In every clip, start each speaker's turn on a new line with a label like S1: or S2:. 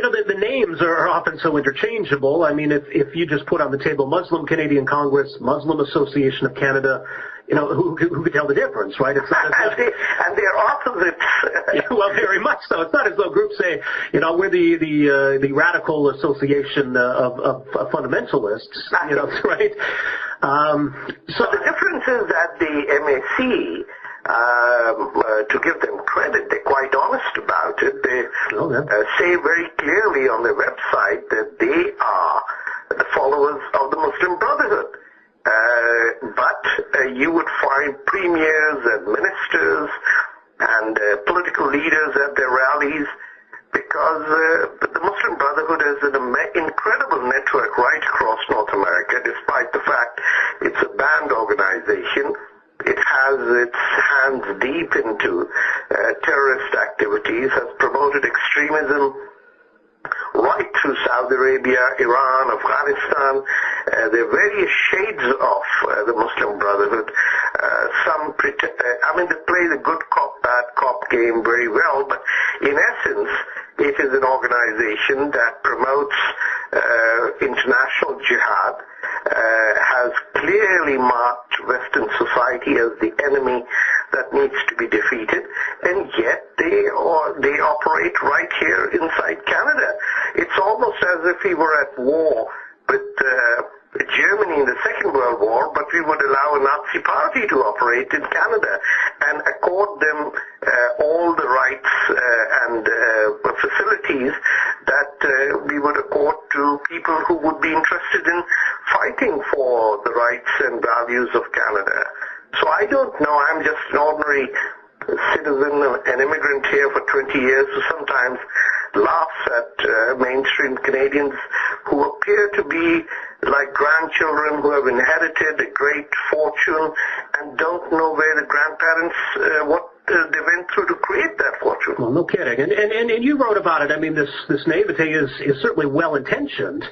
S1: the names are often so interchangeable. I mean, if you just put on the table Muslim Canadian Congress, Muslim Association of Canada, who could tell the difference, right? It's not
S2: and they're opposites.
S1: Yeah, well, very much so. It's not as though groups say, we're the radical association of fundamentalists, right?
S2: So the difference is that the MAC, to give them credit, they're quite honest about it. They say very clearly on their website that they are the followers of the Muslim Brotherhood. But you would find premiers and ministers and political leaders at their rallies because the Muslim Brotherhood is an incredible network right across North America, despite the fact it's a banned organization. It has its hands deep into terrorist activities, has promoted extremism right through Saudi Arabia, Iran, Afghanistan. There are various shades of the Muslim Brotherhood. They play the good cop, bad cop game very well, but in essence, it is an organization that promotes international jihad, has clearly marked Western society as the enemy that needs to be defeated, and yet they operate right here inside Canada. It's almost as if we were at war with Germany in the Second World War, but we would allow a Nazi party to operate in Canada and accord them all the rights and facilities that we would accord to people who would be interested in fighting for the rights and values of Canada. So I don't know. I'm just an ordinary citizen, an immigrant here for 20 years who sometimes laughs at mainstream Canadians who appear to be like grandchildren who have inherited a great fortune and don't know where the grandparents, what they went through to create that fortune.
S1: Well, no kidding. And you wrote about it. I mean, this naivete is certainly well-intentioned,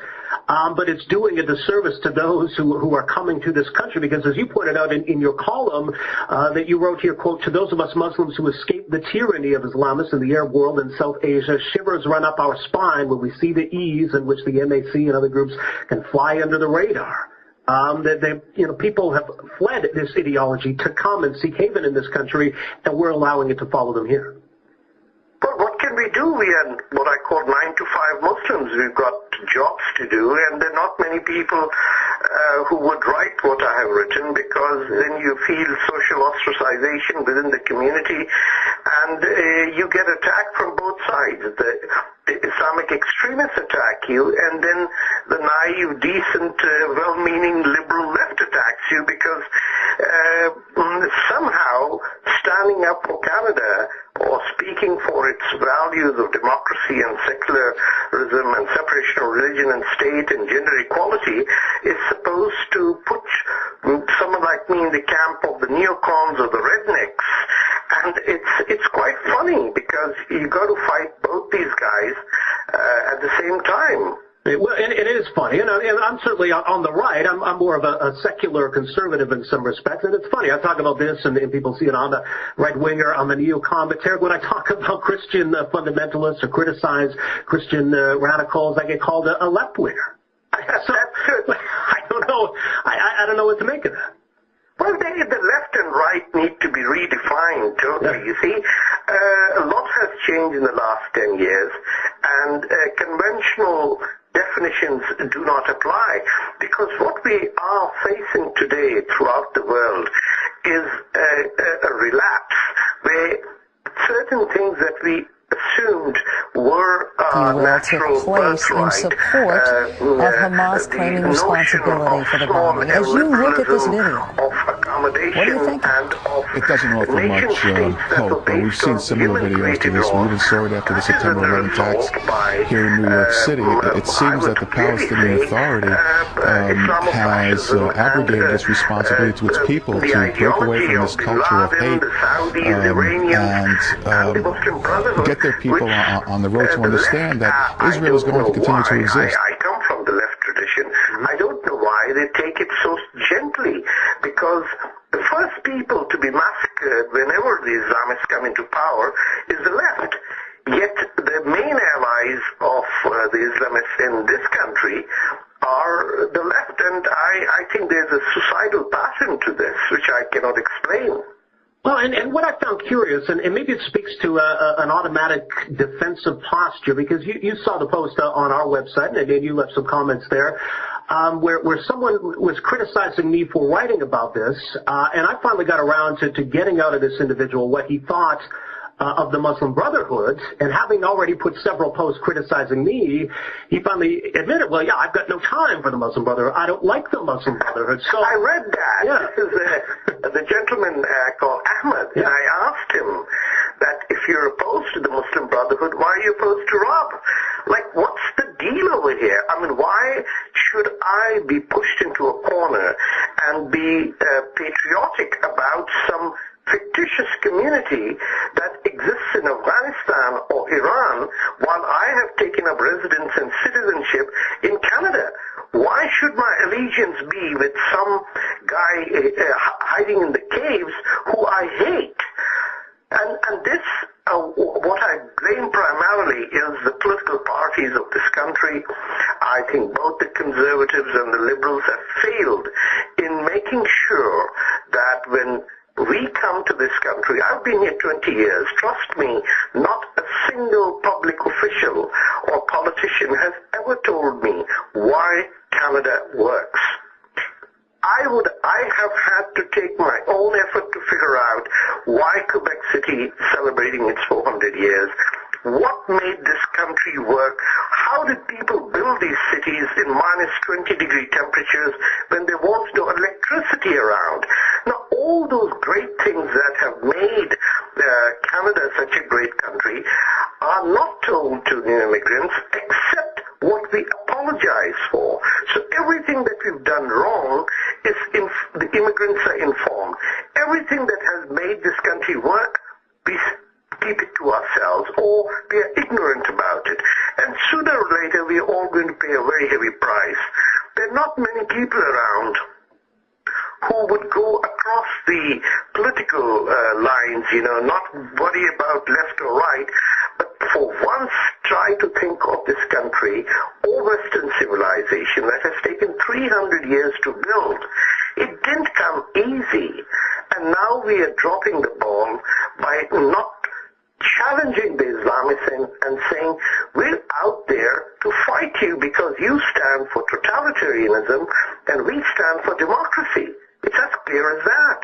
S1: but it's doing a disservice to those who are coming to this country because, as you pointed out in your column that you wrote here, quote, to those of us Muslims who escaped the tyranny of Islamists in the Arab world and South Asia, shivers run up our spine when we see the ease in which the MAC and other groups can fly under the radar. People have fled this ideology to come and seek haven in this country, and we're allowing it to follow them here.
S2: But what can we do? We are what I call 9 to 5 Muslims. We've got jobs to do, and there are not many people who would write what I have written because then you feel social ostracization within the community, and you get attacked from both sides. The Islamic extremists attack you, and then the naive, decent, well-meaning liberal left attacks you because somehow standing up for Canada or speaking for its values of democracy and secularism and separation of religion and state and gender equality is supposed to put someone like me in the camp of the neocons or the rednecks. And it's quite funny because you got to fight both these guys at the same time.
S1: Well, and it is funny, and I'm certainly on the right. I'm more of a secular conservative in some respects, and it's funny. I talk about this, and people see it on the right-winger, on the neocon, but when I talk about Christian fundamentalists or criticize Christian radicals, I get called a left-winger. So, I don't know. I don't know what to make of that.
S2: Well, the left and right need to be redefined totally. You see, a lot has changed in the last 10 years, and conventional definitions do not apply because what we are facing today throughout the world is a relapse where certain things that we assumed were natural birthright,
S3: in support of Hamas claiming responsibility for the bombing. As you look at this video, what do you think?
S4: It doesn't offer much hope, but we've seen similar videos to this. We even saw it after the September 11 attacks here in New York City. It seems that the Palestinian Authority has abrogated its responsibility to its people to break away from this culture of hate and get their people on the road to understand that Israel is going to continue to exist.
S2: I come from the left tradition. I don't know why they take it so gently, because the first people to be massacred whenever the Islamists come into power is the left. Yet the main allies of the Islamists in this country are the left, and I think there's a suicidal pattern to this, which I cannot explain.
S1: Well, and what I found curious, and maybe it speaks to an automatic defensive posture, because you saw the post on our website, and you left some comments there, where someone was criticizing me for writing about this, and I finally got around to getting out of this individual what he thought of the Muslim Brotherhood, and having already put several posts criticizing me, he finally admitted, well, yeah, I've got no time for the Muslim Brotherhood. I don't like the Muslim Brotherhood. So
S2: I read that.
S1: Yeah.
S2: This is the gentleman called Ahmed, and I asked him that if you're opposed to the Muslim Brotherhood, why are you opposed to Rob? Like, what's the deal over here? I mean, why should I be pushed into a corner and be patriotic about some fictitious community that exists in Afghanistan or Iran while I have taken up residence and citizenship in Canada? Why should my allegiance be with some guy hiding in the caves who I hate? And this, what I blame primarily is the political parties of this country. I think both the conservatives and the liberals have failed in making sure that when we come to this country, I've been here 20 years, trust me, not a single public official or politician has ever told me why Canada works. I have had to take my own effort to figure out why Quebec City is celebrating its 400 years. What made this country work? How did people build these cities in minus 20-degree temperatures when there was no electricity around? Now, all those great things that have made Canada such a great country are not told to new immigrants except what we apologize for. So everything that we've done wrong is the immigrants are informed. Everything that has made this country work, we keep it to ourselves, or we are ignorant about it. And sooner or later, we are all going to pay a very heavy price. There are not many people around who would go across the political lines, not worry about left or right, but for once try to think of this country or Western civilization that has taken 300 years to build. It didn't come easy, and now we are dropping the ball by not challenging the Islamists and saying, we're out there to fight you because you stand for totalitarianism and we stand for democracy. It's as clear as that.